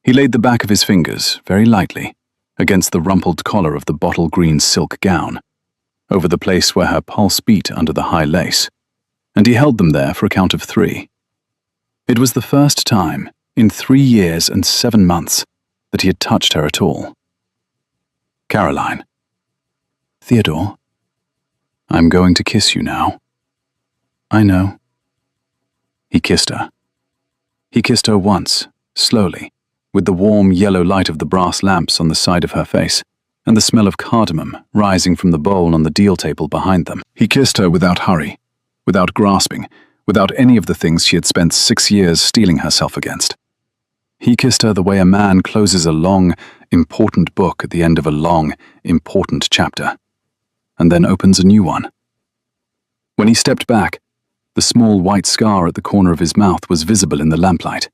He laid the back of his fingers, very lightly, against the rumpled collar of the bottle green silk gown, over the place where her pulse beat under the high lace, and he held them there for a count of 3. It was the first time, in 3 years and 7 months, that he had touched her at all. Caroline. Theodore, I'm going to kiss you now. I know. He kissed her. He kissed her once, slowly, with the warm yellow light of the brass lamps on the side of her face, and the smell of cardamom rising from the bowl on the deal table behind them. He kissed her without hurry, without grasping, without any of the things she had spent 6 years steeling herself against. He kissed her the way a man closes a long, important book at the end of a long, important chapter, and then opens a new one. When he stepped back, the small white scar at the corner of his mouth was visible in the lamplight,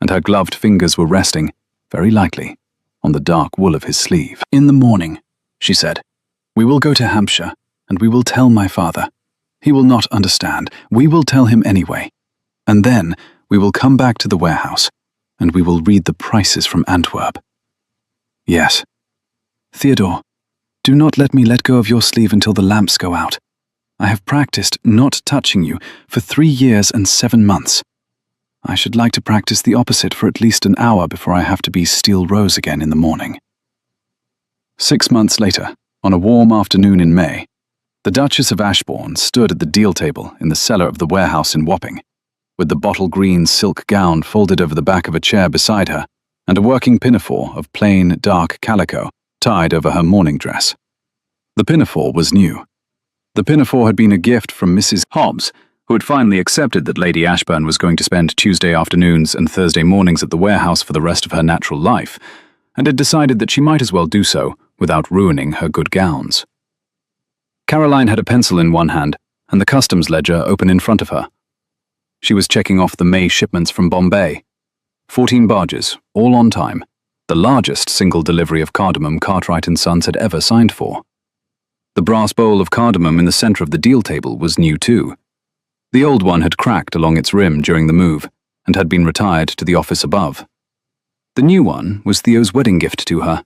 and her gloved fingers were resting, very lightly, on the dark wool of his sleeve. In the morning, she said, we will go to Hampshire, and we will tell my father. He will not understand. We will tell him anyway. And then we will come back to the warehouse, and we will read the prices from Antwerp. Yes. Theodore, do not let me let go of your sleeve until the lamps go out. I have practiced not touching you for 3 years and 7 months. I should like to practice the opposite for at least an hour before I have to be Steel Rose again in the morning. 6 months later, on a warm afternoon in May, the Duchess of Ashbourne stood at the deal table in the cellar of the warehouse in Wapping, with the bottle green silk gown folded over the back of a chair beside her, and a working pinafore of plain, dark calico tied over her morning dress. The pinafore was new. The pinafore had been a gift from Mrs. Hobbs, who had finally accepted that Lady Ashburn was going to spend Tuesday afternoons and Thursday mornings at the warehouse for the rest of her natural life, and had decided that she might as well do so without ruining her good gowns. Caroline had a pencil in one hand and the customs ledger open in front of her. She was checking off the May shipments from Bombay. 14 barges, all on time, the largest single delivery of cardamom Cartwright & Sons had ever signed for. The brass bowl of cardamom in the center of the deal table was new too. The old one had cracked along its rim during the move and had been retired to the office above. The new one was Theo's wedding gift to her,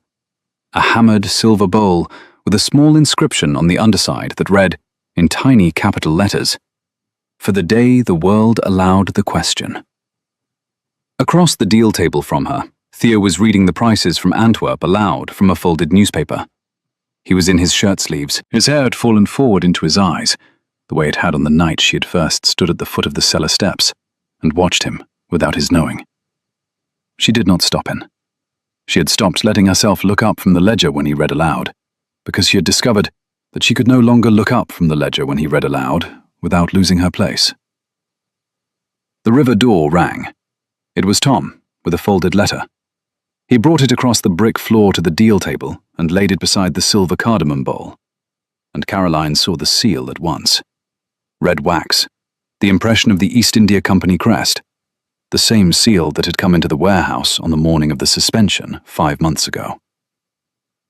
a hammered silver bowl with a small inscription on the underside that read, in tiny capital letters, "For the day the world allowed the question." Across the deal table from her, Theo was reading the prices from Antwerp aloud from a folded newspaper. He was in his shirt sleeves. His hair had fallen forward into his eyes, the way it had on the night she had first stood at the foot of the cellar steps and watched him without his knowing. She did not stop him. She had stopped letting herself look up from the ledger when he read aloud, because she had discovered that she could no longer look up from the ledger when he read aloud without losing her place. The river door rang. It was Tom, with a folded letter. He brought it across the brick floor to the deal table and laid it beside the silver cardamom bowl. And Caroline saw the seal at once. Red wax, the impression of the East India Company crest, the same seal that had come into the warehouse on the morning of the suspension 5 months ago.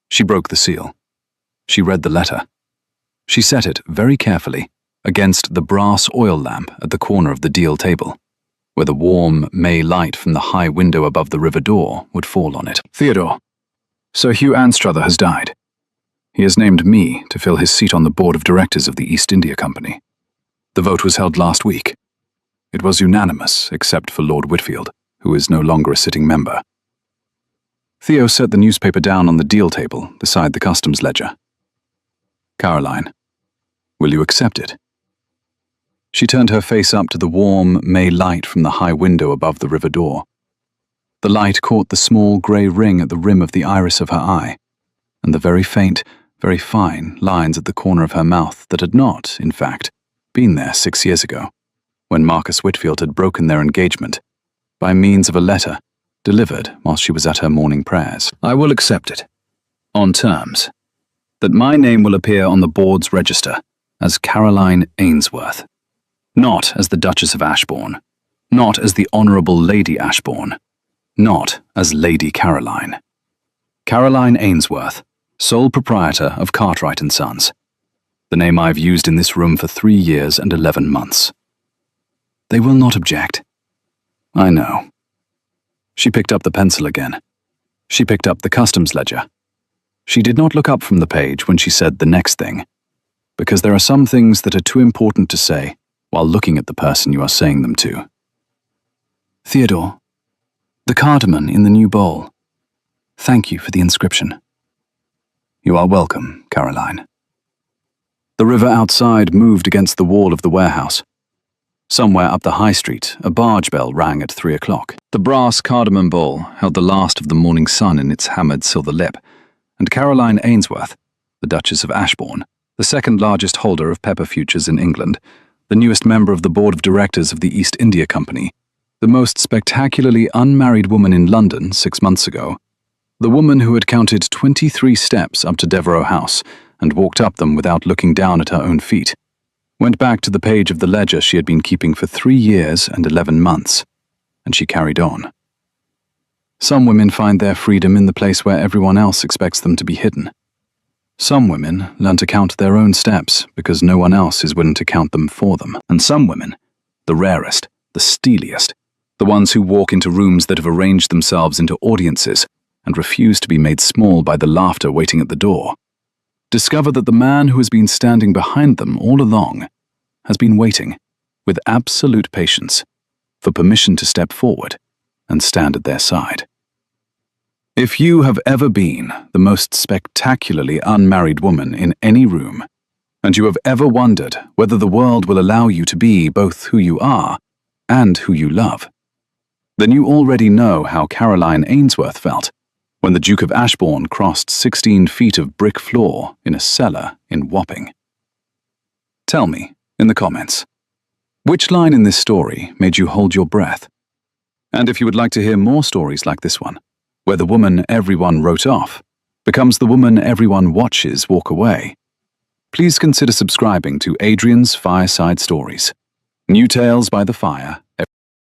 She broke the seal. She read the letter. She set it very carefully against the brass oil lamp at the corner of the deal table, where the warm May light from the high window above the river door would fall on it. Theodore, Sir Hugh Anstruther has died. He has named me to fill his seat on the board of directors of the East India Company. The vote was held last week. It was unanimous, except for Lord Whitfield, who is no longer a sitting member. Theo set the newspaper down on the deal table beside the customs ledger. Caroline, will you accept it? She turned her face up to the warm May light from the high window above the river door. The light caught the small grey ring at the rim of the iris of her eye, and the very faint, very fine lines at the corner of her mouth that had not, in fact, been there 6 years ago, when Marcus Whitfield had broken their engagement by means of a letter delivered while she was at her morning prayers. I will accept it, on terms that my name will appear on the board's register as Caroline Ainsworth. Not as the Duchess of Ashbourne. Not as the Honourable Lady Ashbourne. Not as Lady Caroline. Caroline Ainsworth, sole proprietor of Cartwright & Sons. The name I've used in this room for 3 years and 11 months. They will not object. I know. She picked up the pencil again. She picked up the customs ledger. She did not look up from the page when she said the next thing, because there are some things that are too important to say while looking at the person you are saying them to. Theodore, the cardamom in the new bowl. Thank you for the inscription. You are welcome, Caroline. The river outside moved against the wall of the warehouse. Somewhere up the high street, a barge bell rang at 3 o'clock. The brass cardamom bowl held the last of the morning sun in its hammered silver lip, and Caroline Ainsworth, the Duchess of Ashbourne, the second largest holder of pepper futures in England, the newest member of the board of directors of the East India Company, the most spectacularly unmarried woman in London 6 months ago, the woman who had counted 23 steps up to Devereux House and walked up them without looking down at her own feet, went back to the page of the ledger she had been keeping for 3 years and 11 months, and she carried on. Some women find their freedom in the place where everyone else expects them to be hidden. Some women learn to count their own steps because no one else is willing to count them for them. And some women, the rarest, the steeliest, the ones who walk into rooms that have arranged themselves into audiences and refuse to be made small by the laughter waiting at the door, discover that the man who has been standing behind them all along has been waiting, with absolute patience, for permission to step forward and stand at their side. If you have ever been the most spectacularly unmarried woman in any room, and you have ever wondered whether the world will allow you to be both who you are and who you love, then you already know how Caroline Ainsworth felt when the Duke of Ashbourne crossed 16 feet of brick floor in a cellar in Wapping. Tell me, in the comments, which line in this story made you hold your breath? And if you would like to hear more stories like this one, where the woman everyone wrote off becomes the woman everyone watches walk away, please consider subscribing to Adrian's Fireside Stories, New Tales by the Fire